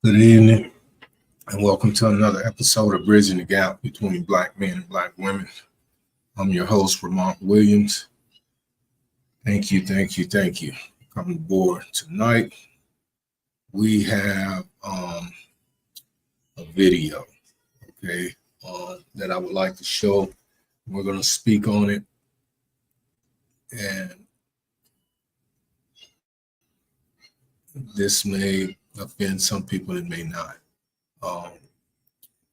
Good evening, and welcome to another episode of Bridging the Gap between Black men and Black women. I'm your host, Ramont Williams. Thank you. Coming aboard tonight, we have a video, okay, that I would like to show. We're going to speak on it, and this may offend some people, it may not.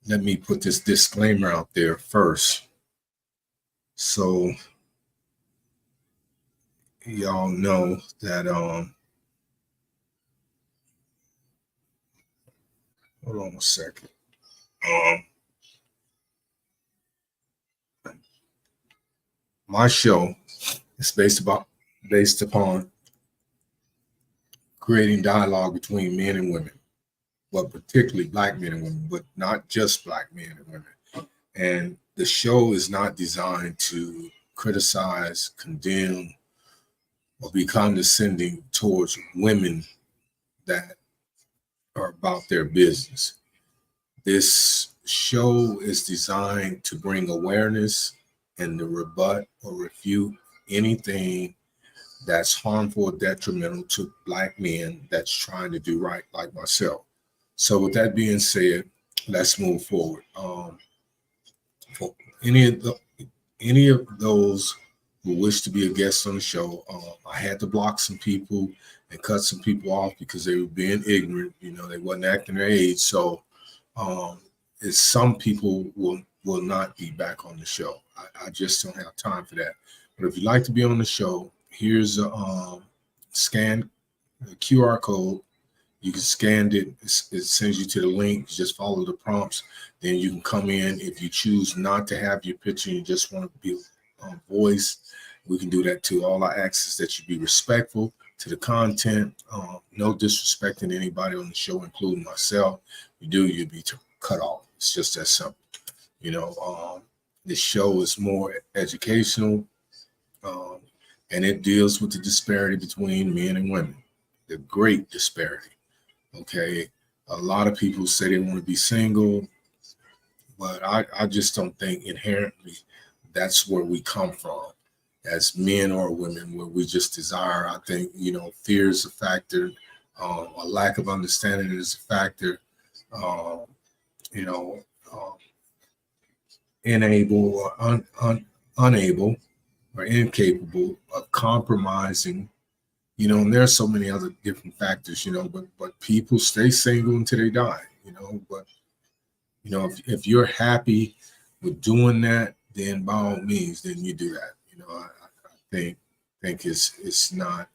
Let me put this disclaimer out there first. So y'all know that hold on a second. My show is based upon creating dialogue between men and women, but particularly Black men and women, but not just Black men and women. And the show is not designed to criticize, condemn, or be condescending towards women that are about their business. This show is designed to bring awareness and to rebut or refute anything that's harmful or detrimental to Black men that's trying to do right, like myself. So with that being said, let's move forward. For any of those who wish to be a guest on the show, I had to block some people and cut some people off because they were being ignorant. You know, they wasn't acting their age. So some people will not be back on the show. I just don't have time for that. But if you'd like to be on the show, here's a scan the QR code. You can scan it. It sends you to the link. You just follow the prompts. Then you can come in. If you choose not to have your picture, you just want to be voice, we can do that too. All I ask is that you be respectful to the content. No disrespecting anybody on the show, including myself. If you do, you'll be cut off. It's just that simple. You know, this show is more educational, and it deals with the disparity between men and women, the great disparity. Okay, a lot of people say they want to be single, but I just don't think inherently that's where we come from as men or women, where we just desire. I think, fear is a factor, a lack of understanding is a factor, you know, unable or unable or incapable of compromising, and there's so many other different factors, but people stay single until they die, but, if you're happy with doing that, then by all means, then you do that. I think it's not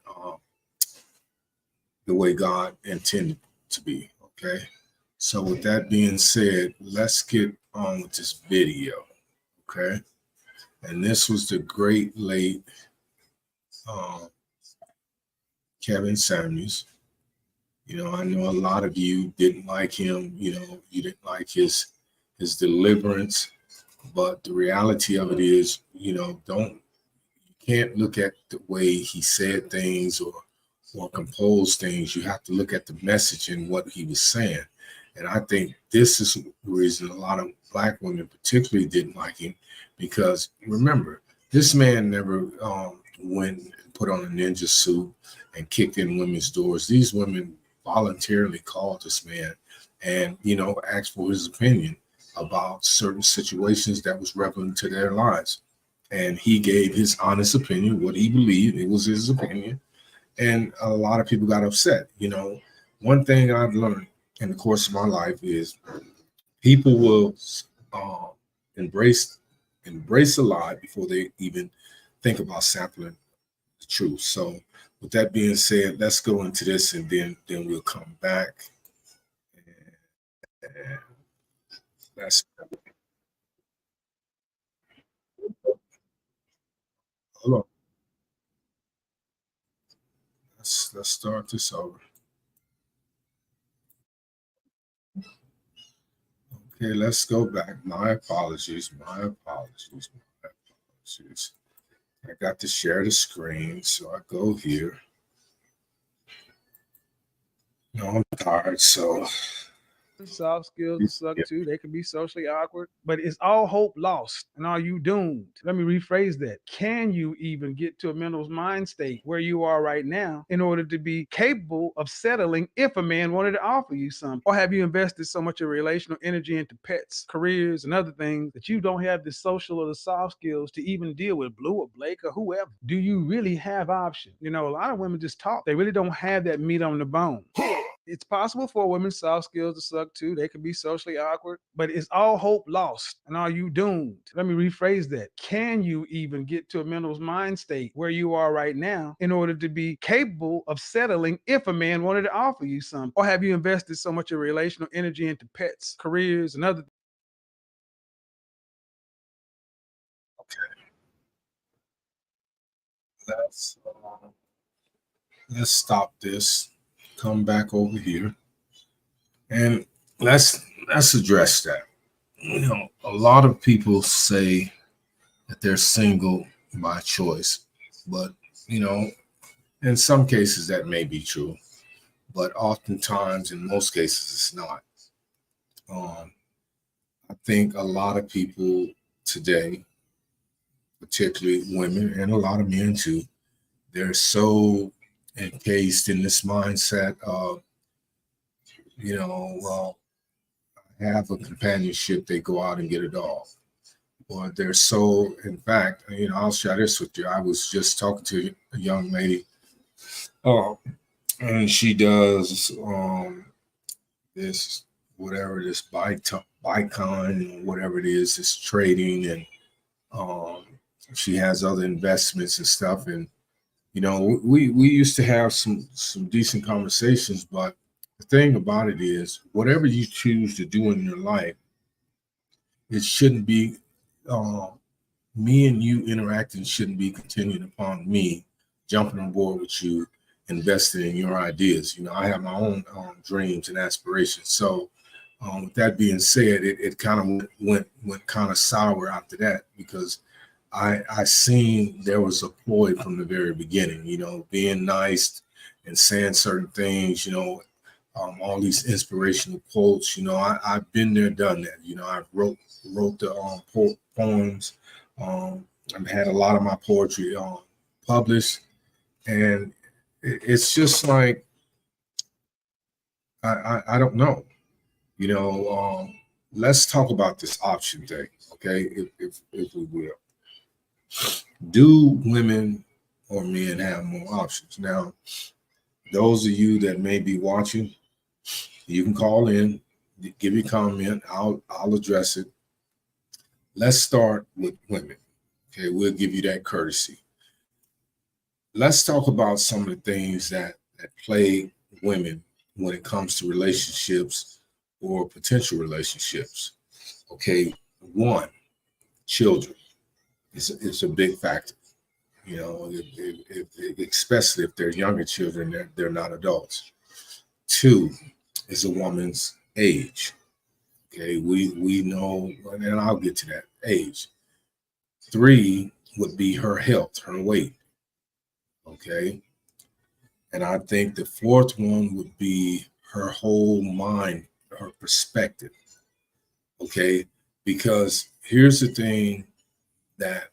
the way God intended to be. Okay. So with that being said, let's get on with this video. Okay. And this was the great late Kevin Samuels. I know a lot of you didn't like him. You didn't like his deliverance, but the reality of it is, you can't look at the way he said things or composed things. You have to look at the message and what he was saying. And I think this is the reason a lot of Black women particularly didn't like him, because remember, this man never went and put on a ninja suit and kicked in women's doors. These women voluntarily called this man and, asked for his opinion about certain situations that was relevant to their lives. And he gave his honest opinion, what he believed. It was his opinion. And a lot of people got upset. One thing I've learned in the course of my life is people will embrace a lie before they even think about sampling the truth. So with that being said, let's go into this, and then we'll come back. And let's hold on. Let's start this over. Okay, let's go back. My apologies. I got to share the screen, so I go here. No, I'm tired, so Soft skills will suck Yeah. too. They can be socially awkward, but is all hope lost and are you doomed? Let me rephrase that. Can you even get to a mental mind state where you are right now in order to be capable of settling if a man wanted to offer you something? Or have you invested so much of relational energy into pets, careers, and other things that you don't have the social or the soft skills to even deal with Blue or Blake or whoever? Do you really have options? You know, a lot of women just talk. They really don't have that meat on the bone. It's possible for women's soft skills to suck too. They can be socially awkward, but is all hope lost and are you doomed? Let me rephrase that. Can you even get to a mental mind state where you are right now in order to be capable of settling if a man wanted to offer you something? Or have you invested so much of relational energy into pets, careers, and other? Let's let's stop this. Come back over here, and let's address that. You know, a lot of people say that they're single by choice, but you know, in some cases that may be true, but oftentimes, in most cases, it's not. Um, I think a lot of people today, particularly women and a lot of men too, they're so encased in this mindset of, well, have a companionship, they go out and get a dog. Or they're so, in fact, I'll share this with you. I was just talking to a young lady, uh, and she does this, whatever, this Bitcoin, whatever it is, this trading, and um, she has other investments and stuff. And we used to have some decent conversations, but the thing about it is, whatever you choose to do in your life, it shouldn't be uh, me and you interacting shouldn't be contingent upon me jumping on board with you, investing in your ideas. I have my own dreams and aspirations. So, with that being said, it kind of went kind of sour after that because I seen there was a ploy from the very beginning. Being nice and saying certain things. All these inspirational quotes. I've been there, done that. I wrote the poems. I've had a lot of my poetry published, and it's just like I don't know. Let's talk about this option thing, okay? If we will, do women or men have more options? Now, those of you that may be watching, you can call in, give your comment. I'll address it. Let's start with women. Okay, we'll give you that courtesy. Let's talk about some of the things that plague women when it comes to relationships or potential relationships. Okay, one, children is a big factor. Especially if they're younger children, they're not adults. Two is a woman's age. Okay, we know, and I'll get to that age. Three would be her health, her weight. Okay, and I think the fourth one would be her whole mind, her perspective. Okay, because here's the thing that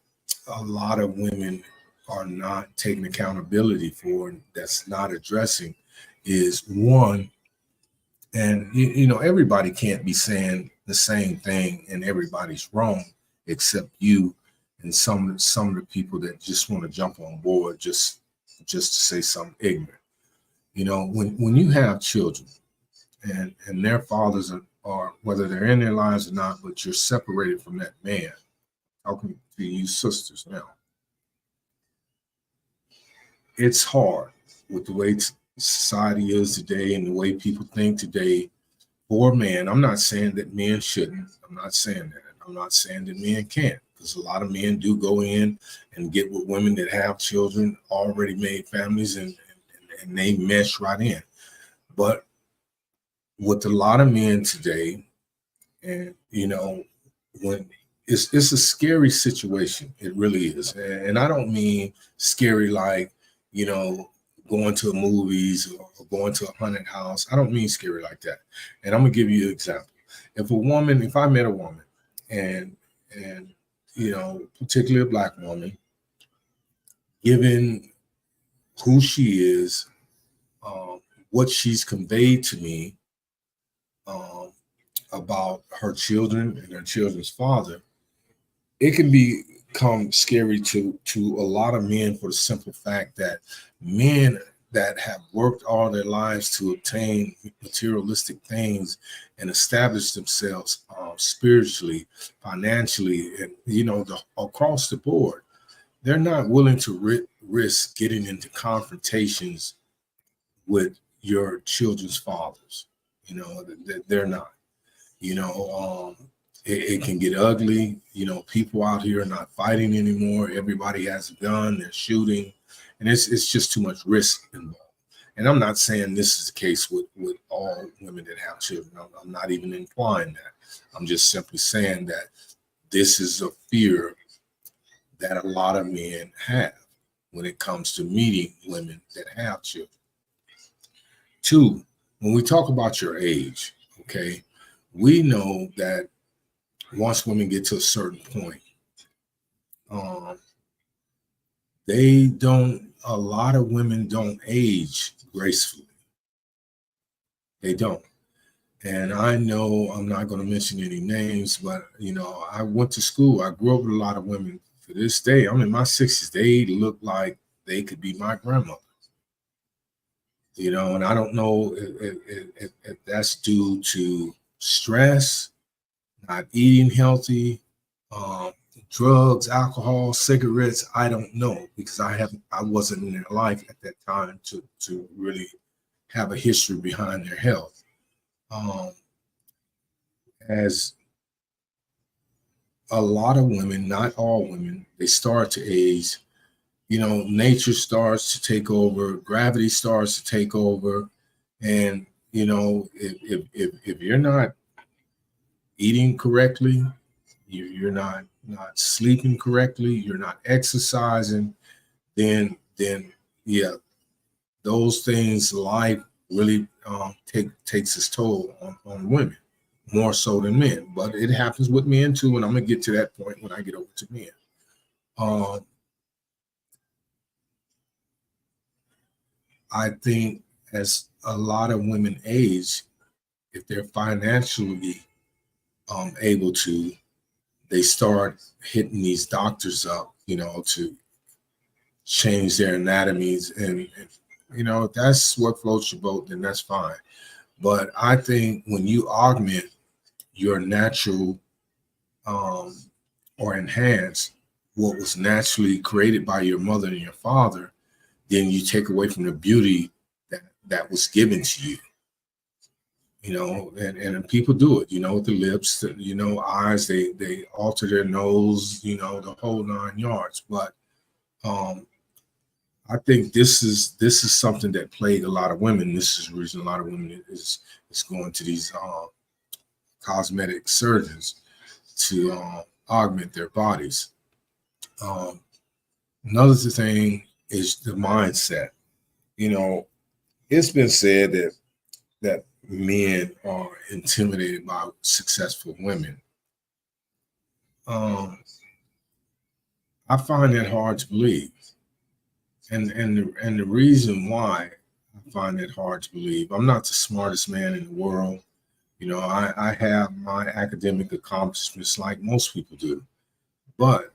a lot of women are not taking accountability for, and that's not addressing, is one, and everybody can't be saying the same thing and everybody's wrong except you and some of the people that just want to jump on board just to say something ignorant. When you have children and their fathers are whether they're in their lives or not, but you're separated from that man. Talking to you sisters now, it's hard with the way society is today and the way people think today for men. I'm not saying that men shouldn't. I'm not saying that. I'm not saying that men can't, because a lot of men do go in and get with women that have children, already made families, and they mesh right in. But with a lot of men today, and when it's a scary situation, it really is. And I don't mean scary like, you know, going to movies or going to a haunted house. I don't mean scary like that. And I'm gonna give you an example. If I met a woman and particularly a black woman, given who she is, what she's conveyed to me um, about her children and her children's father, it can become scary to a lot of men for the simple fact that men that have worked all their lives to obtain materialistic things and establish themselves spiritually, financially, and across the board, they're not willing to risk getting into confrontations with your children's fathers. They're not. It can get ugly. People out here are not fighting anymore. Everybody has a gun. They're shooting, and it's just too much risk involved. And I'm not saying this is the case with all women that have children. I'm not even implying that. I'm just simply saying that this is a fear that a lot of men have when it comes to meeting women that have children. Two, when we talk about your age, okay, we know that once women get to a certain point, a lot of women don't age gracefully. They don't. And I know I'm not going to mention any names, but, I went to school. I grew up with a lot of women. To this day, I'm in my 60s. They look like they could be my grandmother. And I don't know if that's due to stress, not eating healthy, drugs, alcohol, cigarettes. I don't know, because I wasn't in their life at that time to really have a history behind their health. As a lot of women, not all women, they start to age. Nature starts to take over, gravity starts to take over, and if you're not eating correctly, you're not sleeping correctly, you're not exercising, then yeah, those things, life really takes its toll on women more so than men. But it happens with men too, and I'm gonna get to that point when I get over to men. I think as a lot of women age, if they're financially able to, they start hitting these doctors up, to change their anatomies. And if that's what floats your boat, then that's fine. But I think when you augment your natural or enhance what was naturally created by your mother and your father, then you take away from the beauty that was given to you. And people do it, with the lips, eyes, they alter their nose, the whole 9 yards. But I think this is something that plagued a lot of women. This is the reason a lot of women is going to these cosmetic surgeons to augment their bodies. Another thing is the mindset. It's been said that men are intimidated by successful women. I find that hard to believe, and the reason why I find it hard to believe, I'm not the smartest man in the world. I have my academic accomplishments like most people do, but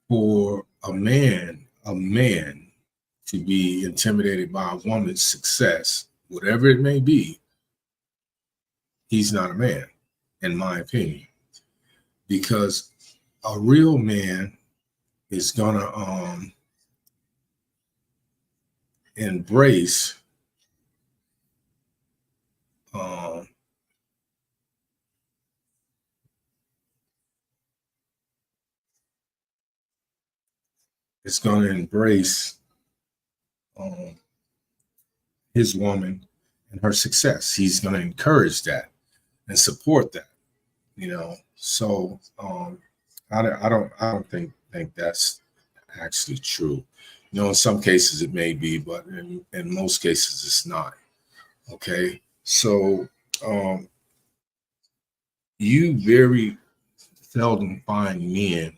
for a man to be intimidated by a woman's success, whatever it may be, he's not a man, in my opinion. Because a real man is gonna embrace his woman and her success. He's going to encourage that and support that. So I don't think that's actually true. You know, in some cases it may be, but in most cases it's not. Okay. So you very seldom find men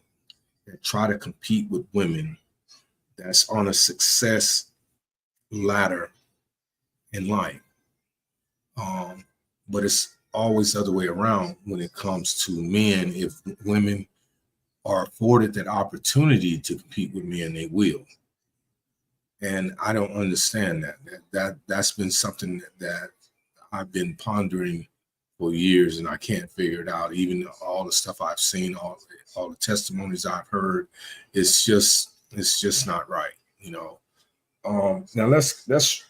that try to compete with women that's on a success ladder in life. But it's always the other way around when it comes to men. If women are afforded that opportunity to compete with men, they will. And I don't understand that. That's been something that I've been pondering for years, and I can't figure it out. Even all the stuff I've seen, all the testimonies I've heard, it's just not right, you know. Now let's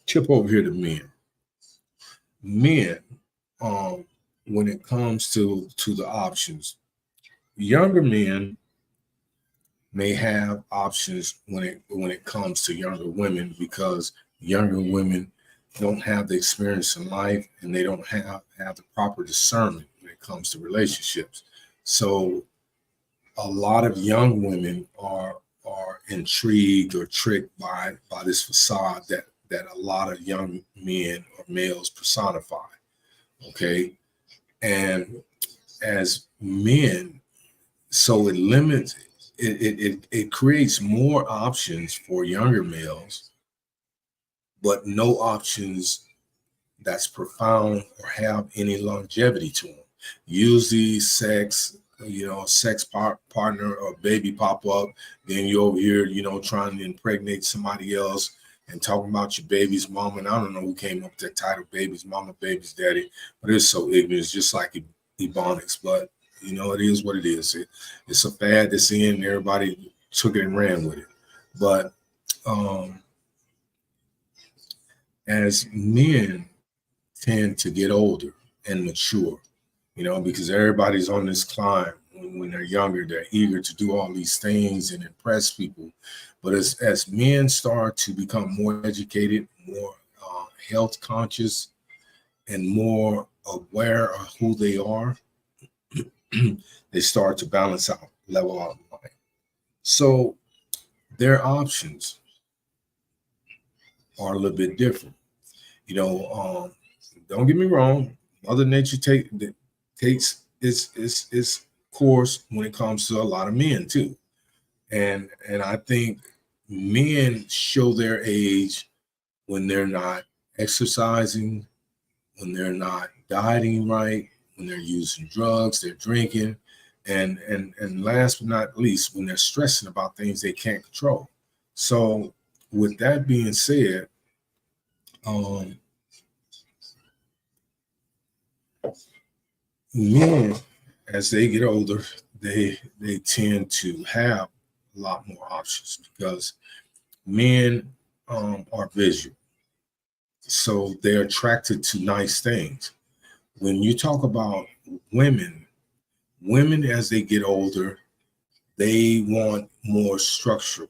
tip over here to men. Men, when it comes to the options, younger men may have options when it comes to younger women, because younger women don't have the experience in life and they don't have the proper discernment when it comes to relationships. So a lot of young women are intrigued or tricked by this facade that a lot of young men or males personify. Okay. And as men, so it limits it creates more options for younger males, but no options that's profound or have any longevity to them. Usually sex, sex partner or baby pop up, then you're over here, trying to impregnate somebody else and talking about your baby's mama. And I don't know who came up with that title, baby's mama, baby's daddy, but it's so ignorant. It's just like Ebonics, but it is what it is. It's a fad that's in, and everybody took it and ran with it. But as men tend to get older and mature, because everybody's on this climb when they're younger, they're eager to do all these things and impress people. But as men start to become more educated, more health conscious, and more aware of who they are, they start to balance out, level out in life. So their options are a little bit different. Don't get me wrong, Mother Nature takes its course when it comes to a lot of men too. And I think men show their age when they're not exercising, when they're not dieting right, when they're using drugs, they're drinking, and last but not least, when they're stressing about things they can't control. So with that being said, men, as they get older, they tend to have a lot more options because men are visual. So they're attracted to nice things. When you talk about women as they get older, they want more structural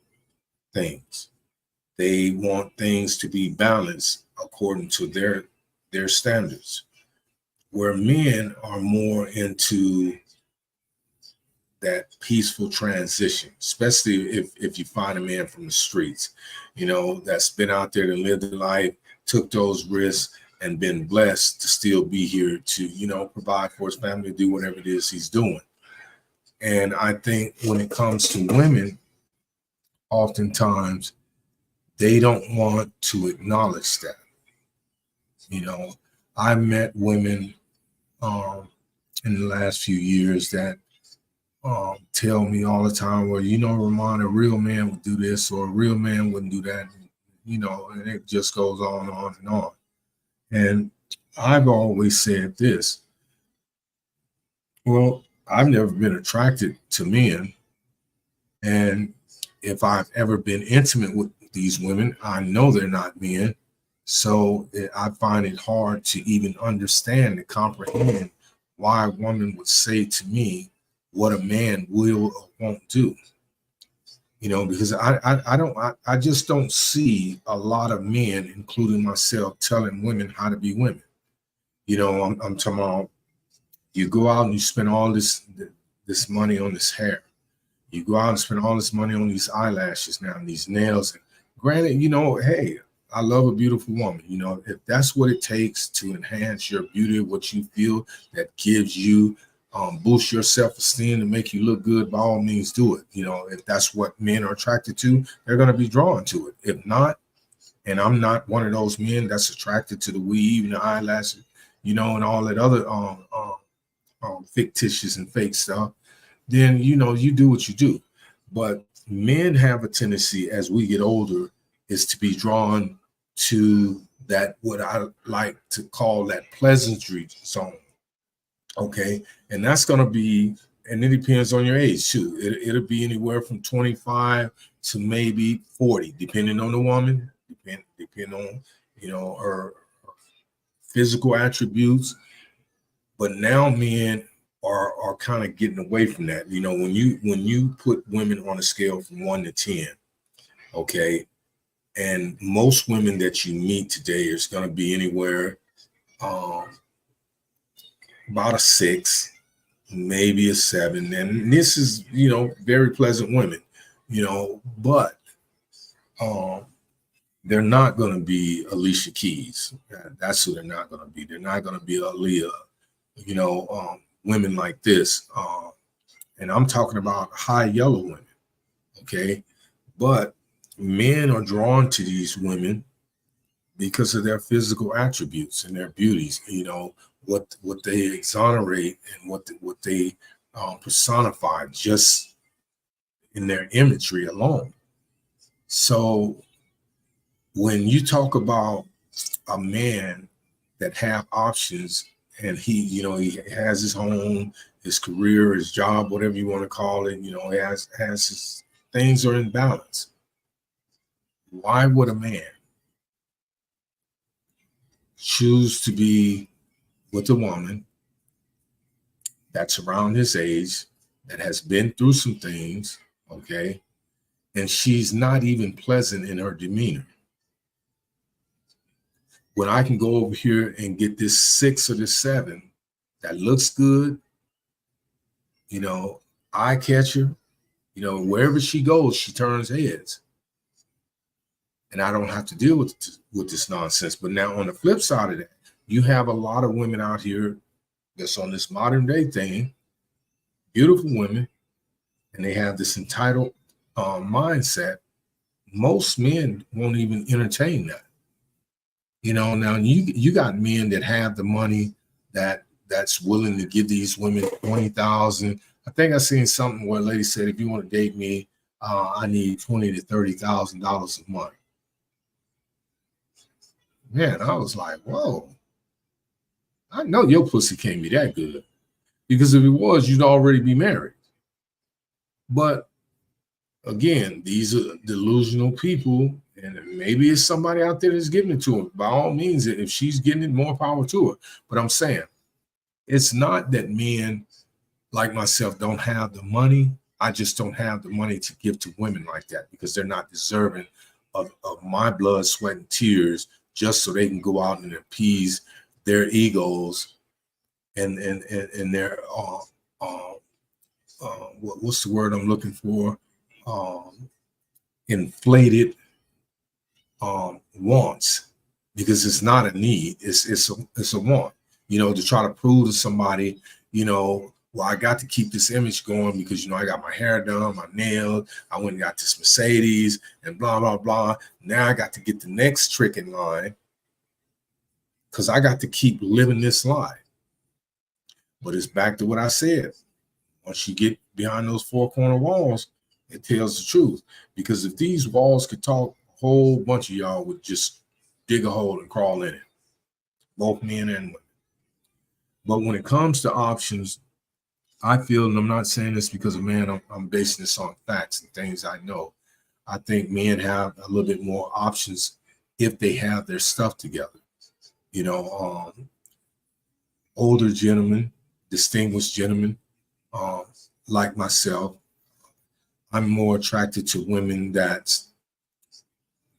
things. They want things to be balanced according to their standards, where men are more into that peaceful transition, especially if you find a man from the streets, that's been out there to live their life, took those risks, and been blessed to still be here to, provide for his family, do whatever it is he's doing. And I think when it comes to women, oftentimes they don't want to acknowledge that. I met women in the last few years that tell me all the time, well, Ramon, a real man would do this or a real man wouldn't do that, and it just goes on and on and on. And I've always said this, well, I've never been attracted to men. And if I've ever been intimate with these women, I know they're not men. So I find it hard to even understand and comprehend why a woman would say to me what a man will or won't do. Because I just don't see a lot of men, including myself, telling women how to be women. I'm talking about, you go out and you spend all this money on this hair. You go out and spend all this money on these eyelashes now and these nails. And granted, you know, hey, I love a beautiful woman. You know, if that's what it takes to enhance your beauty, what you feel that gives you, boost your self-esteem to make you look good, by all means do it. You know, if that's what men are attracted to, they're going to be drawn to it. If not, and I'm not one of those men that's attracted to the weave and the eyelashes, you know, and all that other fictitious and fake stuff, then, you know, you do what you do. But men have a tendency as we get older is to be drawn to that, what I like to call that pleasantry zone. Okay. And that's going to be, and it depends on your age too. It'll be anywhere from 25 to maybe 40, depending on the woman, depending on, you know, her physical attributes. But now men are kind of getting away from that. You know, when you put women on a scale from 1 to 10, okay, and most women that you meet today is going to be anywhere about a 6, maybe a 7. And this is, you know, very pleasant women, you know, but they're not going to be Alicia Keys. That's who they're not going to be. They're not going to be Aaliyah, you know, women like this. And I'm talking about high yellow women, okay? But men are drawn to these women because of their physical attributes and their beauties, you know, what they exonerate and what they personify just in their imagery alone. So when you talk about a man that have options, and he, you know, he has his home, his career, his job, whatever you want to call it, you know, he has his things are in balance. Why would a man choose to be with a woman that's around his age, that has been through some things, okay, and she's not even pleasant in her demeanor? When I can go over here and get this 6 or this 7 that looks good, you know, eye catcher, you know, wherever she goes, she turns heads. And I don't have to deal with this nonsense. But now on the flip side of that, you have a lot of women out here that's on this modern day thing, beautiful women, and they have this entitled mindset. Most men won't even entertain that. You know, now you got men that have the money that's willing to give these women 20,000. I think I seen something where a lady said, if you want to date me, I need $20,000 to $30,000 of money. Man, I was like, whoa, I know your pussy can't be that good, because if it was, you'd already be married. But again, these are delusional people, and maybe it's somebody out there that's giving it to her. By all means, if she's getting it, more power to her. But I'm saying, it's not that men like myself don't have the money. I just don't have the money to give to women like that, because they're not deserving of my blood, sweat, and tears, just so they can go out and appease their egos and their what's the word I'm looking for? Inflated wants, because it's not a need, it's a want, you know, to try to prove to somebody, you know, well, I got to keep this image going because, you know, I got my hair done, my nails, I went and got this Mercedes and blah, blah, blah. Now I got to get the next trick in line because I got to keep living this life. But it's back to what I said. Once you get behind those 4 corner walls, it tells the truth. Because if these walls could talk, a whole bunch of y'all would just dig a hole and crawl in it, both men and women. But when it comes to options, I feel, and I'm not saying this because of man, I'm basing this on facts and things I know. I think men have a little bit more options if they have their stuff together. You know, older gentlemen, distinguished gentlemen, like myself, I'm more attracted to women that's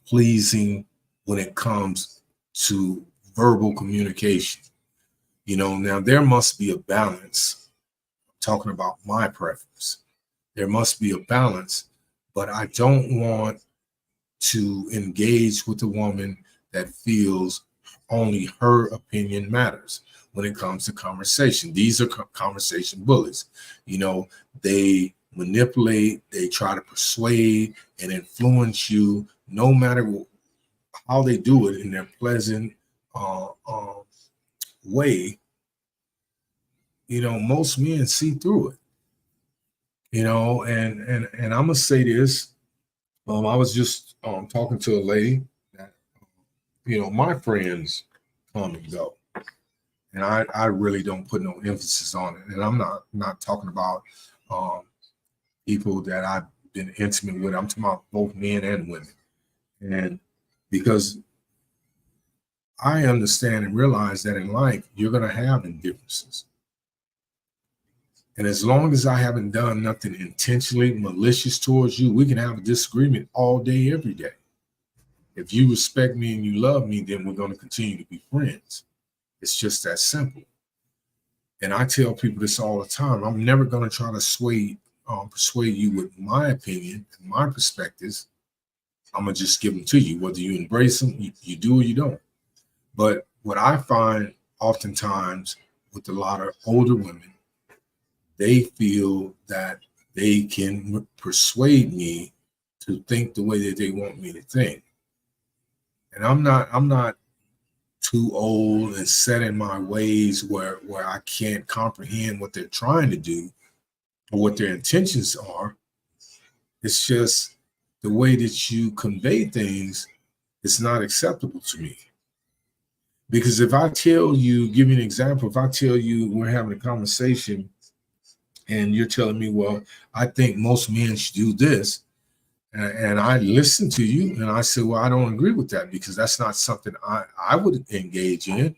pleasing when it comes to verbal communication. You know, now there must be a balance. I'm talking about my preference. There must be a balance, but I don't want to engage with a woman that feels only her opinion matters when it comes to conversation. These are conversation bullies. You know, they manipulate, they try to persuade and influence you, no matter how they do it in their pleasant way. You know, most men see through it. You know, and I'm gonna say this. I was just talking to a lady that, you know, my friends come and go, and I really don't put no emphasis on it. And I'm not talking about um, people that I've been intimate with. I'm talking about both men and women, and because I understand and realize that in life you're gonna have indifferences. And as long as I haven't done nothing intentionally malicious towards you, we can have a disagreement all day, every day. If you respect me and you love me, then we're going to continue to be friends. It's just that simple. And I tell people this all the time. I'm never going to try to persuade you with my opinion and my perspectives. I'm going to just give them to you. Whether you embrace them, you do or you don't. But what I find oftentimes with a lot of older women, they feel that they can persuade me to think the way that they want me to think. And I'm not too old and set in my ways where I can't comprehend what they're trying to do or what their intentions are. It's just the way that you convey things is not acceptable to me. Because if I tell you, give you an example, if I tell you we're having a conversation and you're telling me, well, I think most men should do this, and I listen to you and I say, well, I don't agree with that because that's not something I would engage in.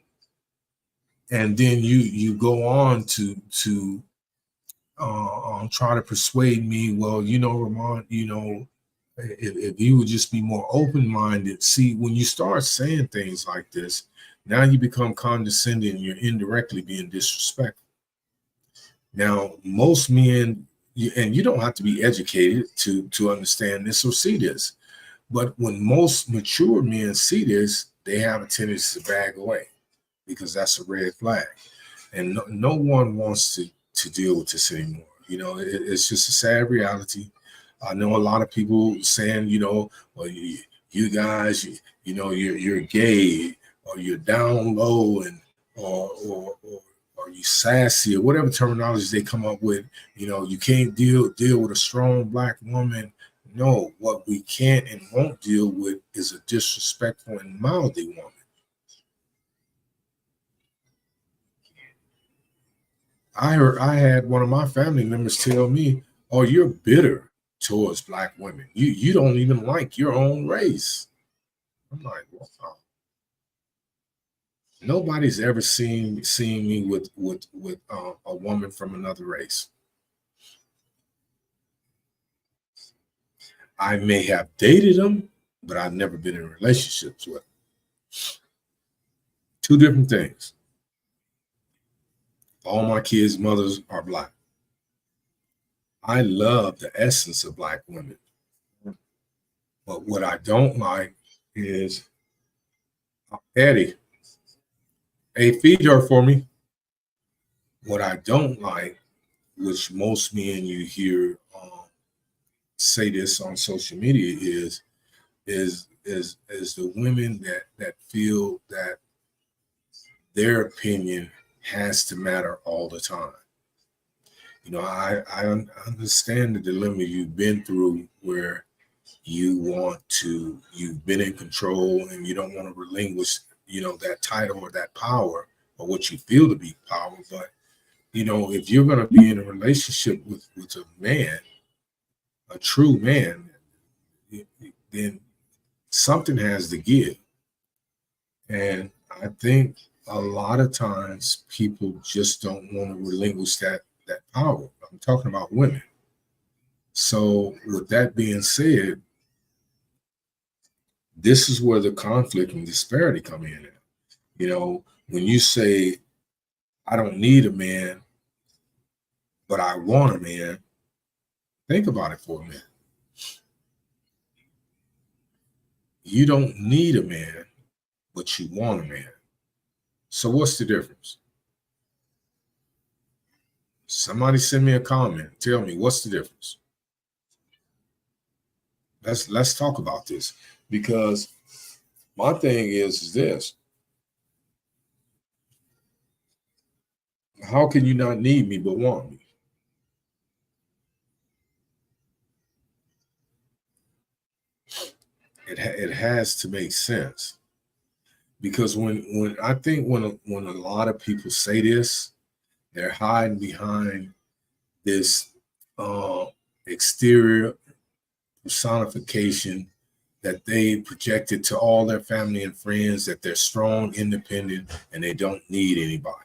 And then you go on to try to persuade me, well, you know, Ramon, you know, if you would just be more open-minded. See, when you start saying things like this, now you become condescending and you're indirectly being disrespectful. Now, most men, and you don't have to be educated to understand this or see this, but when most mature men see this, they have a tendency to back away because that's a red flag, and no one wants to deal with this anymore. You know, it's just a sad reality. I know a lot of people saying, you know, well, you guys, you know, you're gay or you're down low and or you sassy or whatever terminology they come up with. You know, you can't deal with a strong black woman. No, what we can't and won't deal with is a disrespectful and mouthy woman. I had one of my family members tell me, "Oh, you're bitter towards black women. You don't even like your own race." I'm like, wow. Nobody's ever seen me with a woman from another race. I may have dated them, but I've never been in relationships with them. Two different things. All my kids' mothers are black. I love the essence of black women. But what I don't like is, Eddie, hey, feed her for me. What I don't like, which most men you hear say this on social media, is the women that feel that their opinion has to matter all the time. You know, I understand the dilemma you've been through where you've been in control and you don't want to relinquish, you know, that title or that power or what you feel to be power. But, you know, if you're going to be in a relationship with a man, a true man, then something has to give. And I think a lot of times people just don't want to relinquish that power. I'm talking about women. So with that being said, this is where the conflict and disparity come in. You know, when you say, I don't need a man, but I want a man, Think about it for a minute. You don't need a man, but you want a man. So what's the difference? Somebody send me a comment. Tell me what's the difference. Let's talk about this, because my thing is this. How can you not need me but want me? It has to make sense, because when I think when a lot of people say this, they're hiding behind this exterior personification that they projected to all their family and friends, that they're strong, independent, and they don't need anybody.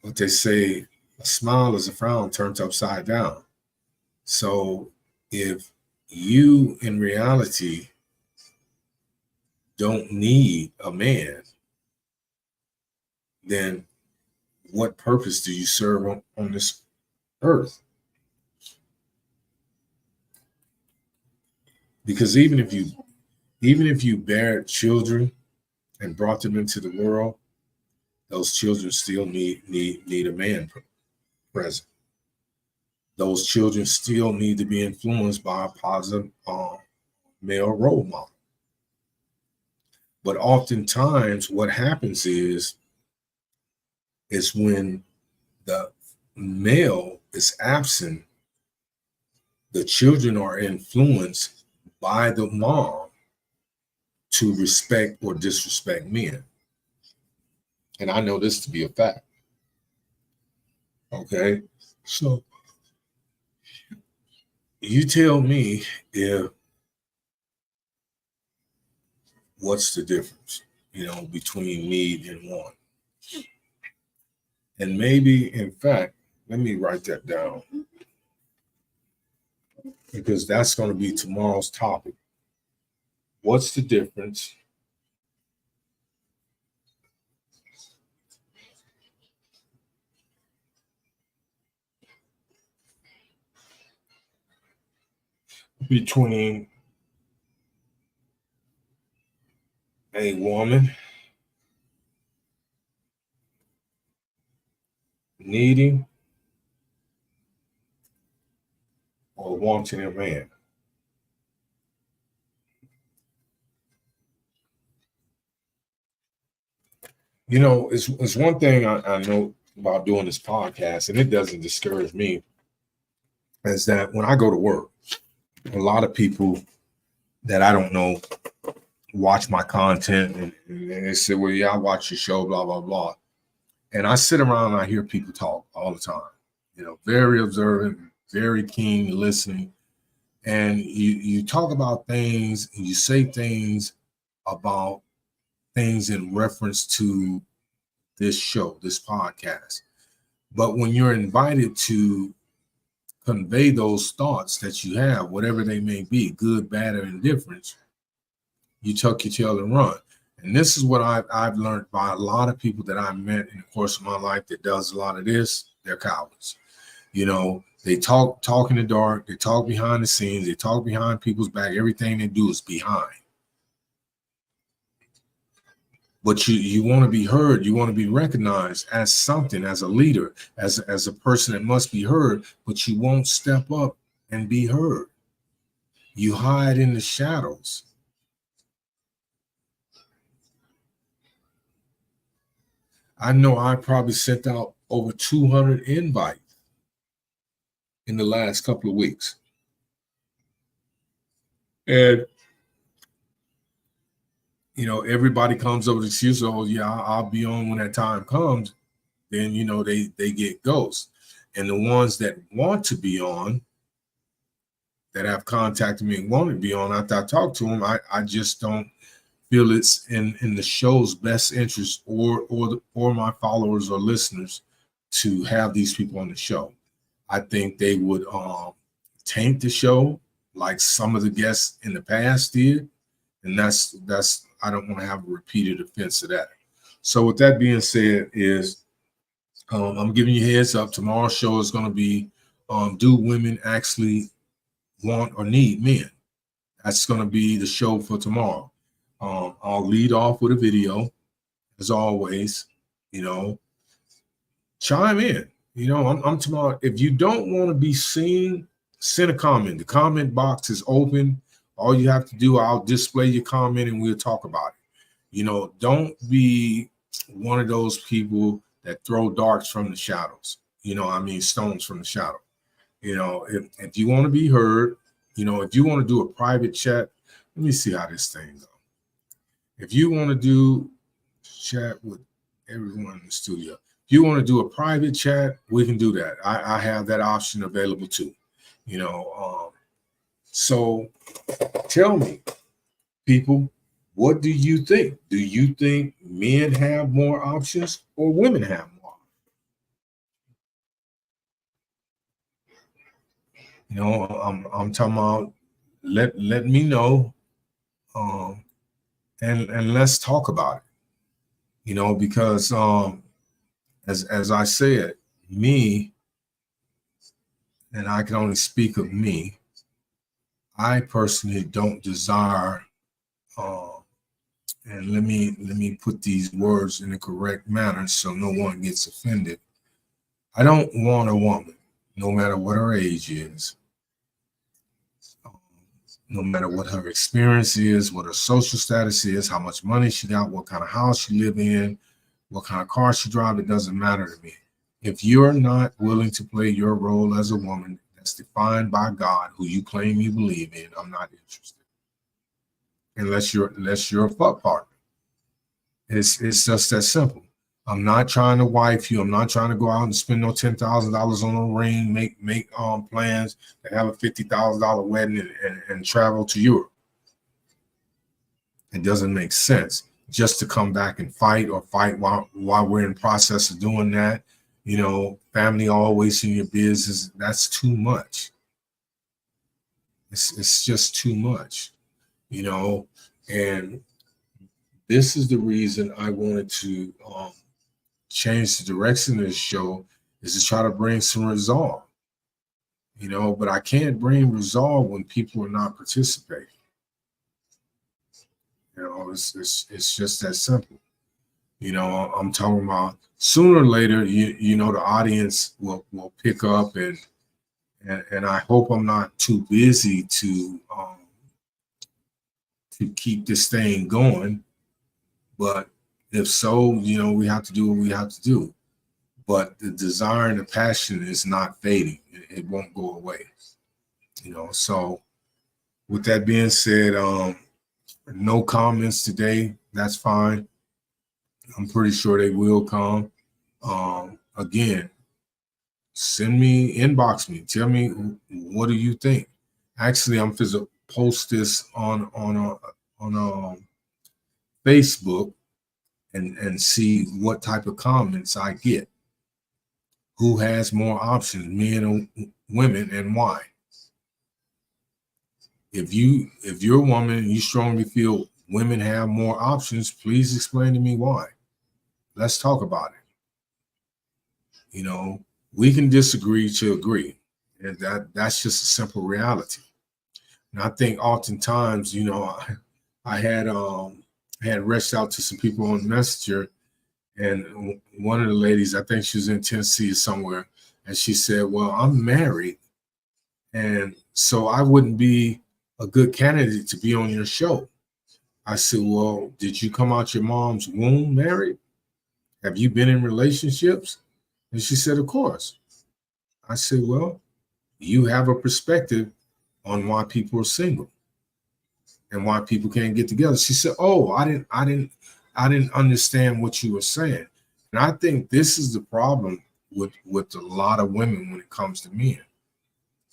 But they say a smile is a frown turned upside down. So if you in reality don't need a man, then what purpose do you serve on this earth? Because even if you bear children and brought them into the world, those children still need a man present. Those children still need to be influenced by a positive male role model. But oftentimes what happens is when the male is absent, the children are influenced by the mom to respect or disrespect men. And I know this to be a fact. Okay, so you tell me if what's the difference, between need and want. And maybe, in fact, let me write that down, because that's going to be tomorrow's topic. What's the difference between a woman needing or wanting a man? It's one thing I know about doing this podcast, and it doesn't discourage me, is that when I go to work, a lot of people that I don't know watch my content, and they say, well, yeah, I watch your show, blah, blah, blah. And I sit around and I hear people talk all the time, very observant, very keen listening. And you talk about things and you say things about things in reference to this show, this podcast. But when you're invited to convey those thoughts that you have, whatever they may be, good, bad, or indifferent, you tuck your tail and run. And this is what I've learned by a lot of people that I've met in the course of my life that does a lot of this. They're cowards. They talk in the dark. They talk behind the scenes. They talk behind people's back. Everything they do is behind. But you want to be heard. You want to be recognized as something, as a leader, as a person that must be heard. But you won't step up and be heard. You hide in the shadows. I know I probably sent out over 200 invites in the last couple of weeks. And, everybody comes over to you, so yeah, I'll be on when that time comes. Then, they get ghosts. And the ones that want to be on, that have contacted me and want to be on, after I talk to them, I just don't feel it's in the show's best interest or my followers or listeners to have these people on the show. I think they would taint the show like some of the guests in the past did. And that's I don't want to have a repeated offense of that. So with that being said, is I'm giving you a heads up. Tomorrow's show is going to be do women actually want or need men? That's going to be the show for tomorrow. I'll lead off with a video, as always. You know, chime in. You know, I'm tomorrow. If you don't want to be seen, send a comment. The comment box is open. All you have to do, I'll display your comment and we'll talk about it. You know, don't be one of those people that throw darts from the shadows. You know, I mean, stones from the shadow. You know, if you want to be heard, you know, if you want to do a private chat, let me see how this thing goes. If you want to do chat with everyone in the studio, if you want to do a private chat, we can do that. I have that option available too. You know, so tell me, people, what do you think? Do you think men have more options or women have more? You know, I'm talking about let me know, and let's talk about it. You know, because as I said, me, and I can only speak of me. I personally don't desire, and let me put these words in the correct manner so no one gets offended. I don't want a woman, no matter what her age is, no matter what her experience is, what her social status is, how much money she got, what kind of house she live in, what kind of car she drive, it doesn't matter to me. If you're not willing to play your role as a woman that's defined by God, who you claim you believe in, I'm not interested. Unless you're a fuck partner. It's just that simple. I'm not trying to wife you. I'm not trying to go out and spend no $10,000 on a ring, make plans to have a $50,000 wedding and travel to Europe. It doesn't make sense just to come back and fight while we're in the process of doing that. You know, family always in your business. That's too much. It's just too much, you know. And this is the reason I wanted to change the direction of this show, is to try to bring some resolve. You know, but I can't bring resolve when people are not participating. You know, it's just that simple. You know, I'm talking about sooner or later, you know, the audience will pick up, and I hope I'm not too busy to keep this thing going. But if so, you know, we have to do what we have to do. But the desire and the passion is not fading. It won't go away. You know, so with that being said, no comments today. That's fine. I'm pretty sure they will come. Again, send me, inbox me, tell me what do you think. Actually, I'm going to post this on Facebook and see what type of comments I get. Who has more options, men or women, and why? If you're a woman and you strongly feel women have more options, please explain to me why. Let's talk about it. You know, we can disagree to agree, and that's just a simple reality. And I think oftentimes, you know, I had reached out to some people on Messenger, and one of the ladies, I think she was in Tennessee somewhere, and she said, "Well, I'm married, and so I wouldn't be a good candidate to be on your show." I said, "Well, did you come out your mom's womb married? Have you been in relationships?" And she said, "Of course." I said, "Well, you have a perspective on why people are single and why people can't get together." She said, "Oh, I didn't understand what you were saying." And I think this is the problem with a lot of women when it comes to men.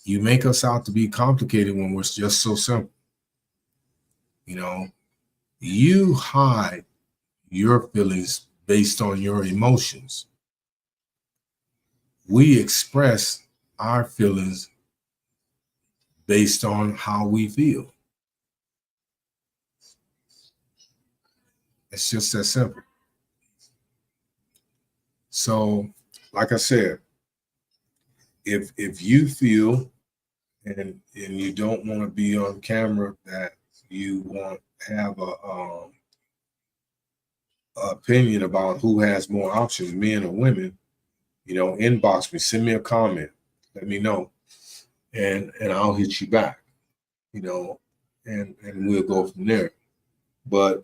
You make us out to be complicated when we're just so simple. You know, you hide your feelings based on your emotions. We express our feelings based on how we feel. It's just that simple. So like I said, if you feel and you don't want to be on camera, that you want to have a opinion about who has more options, men or women, inbox me, send me a comment, let me know, and I'll hit you back, and we'll go from there. But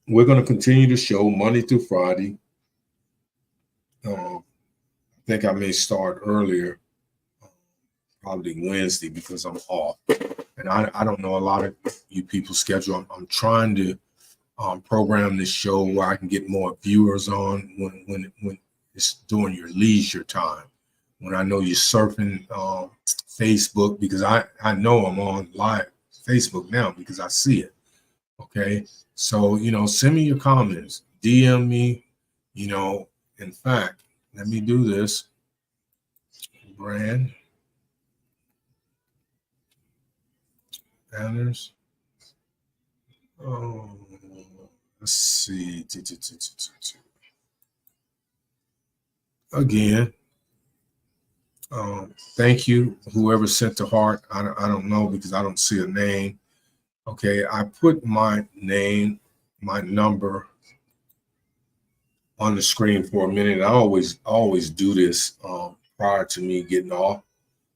we're going to continue the show Monday through Friday. I think I may start earlier, probably Wednesday, because I'm off. And I don't know a lot of you people's schedule. I'm trying to program this show where I can get more viewers on when it's during your leisure time. When I know you're surfing Facebook, because I know I'm on live Facebook now because I see it. Okay. So, send me your comments, DM me, in fact, let me do this. Brand banners. Oh, let's see. Again, thank you, whoever sent the heart. I don't know because I don't see a name. Okay, I put my name, my number on the screen for a minute. I always do this prior to me getting off.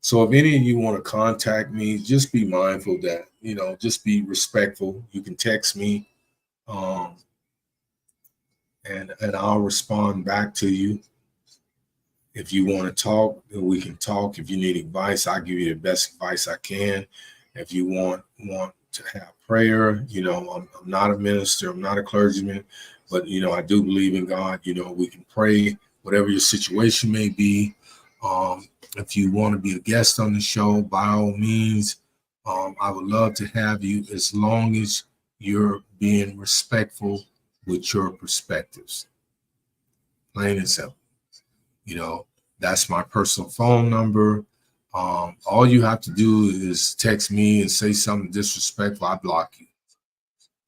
So if any of you want to contact me, just be mindful that, just be respectful. You can text me and I'll respond back to you. If you want to talk, we can talk. If you need advice, I'll give you the best advice I can. If you want to have prayer, I'm not a minister, I'm not a clergyman, but I do believe in God. We can pray, whatever your situation may be. If you want to be a guest on the show, by all means, I would love to have you, as long as you're being respectful with your perspectives. Plain and simple. That's my personal phone number. All you have to do is text me and say something disrespectful. I block you.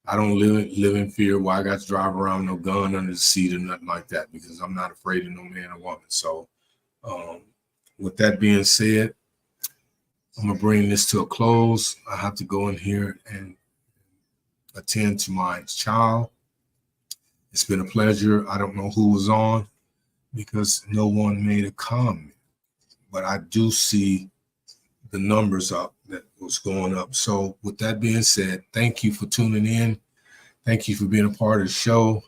I don't live in fear where I got to drive around with no gun under the seat or nothing like that, because I'm not afraid of no man or woman. So with that being said, I'm going to bring this to a close. I have to go in here and attend to my child. It's been a pleasure. I don't know who was on because no one made a comment, but I do see the numbers up that was going up. So with that being said, thank you for tuning in. Thank you for being a part of the show.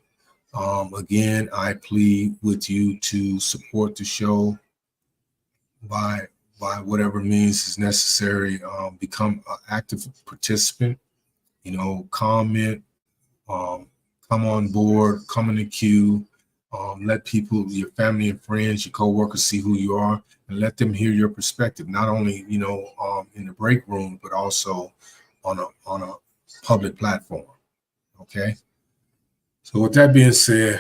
Again, I plead with you to support the show by whatever means is necessary. Become an active participant, comment, come on board, come in the queue. Let people, your family and friends, your coworkers see who you are, and let them hear your perspective. Not only, in the break room, but also on a public platform. Okay. So with that being said,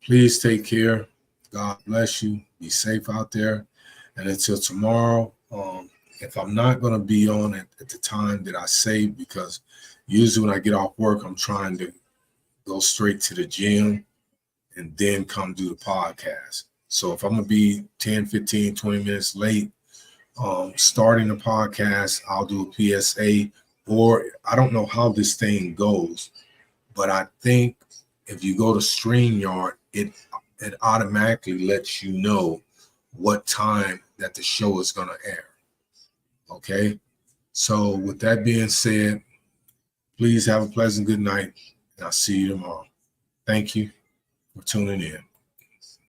please take care. God bless you. Be safe out there. And until tomorrow, if I'm not going to be on at the time that I say, because usually when I get off work, I'm trying to go straight to the gym and then come do the podcast. So if I'm going to be 10, 15, 20 minutes late starting the podcast, I'll do a PSA, or I don't know how this thing goes, but I think if you go to StreamYard, it automatically lets you know what time that the show is going to air. Okay? So with that being said, please have a pleasant good night, and I'll see you tomorrow. Thank you for tuning in.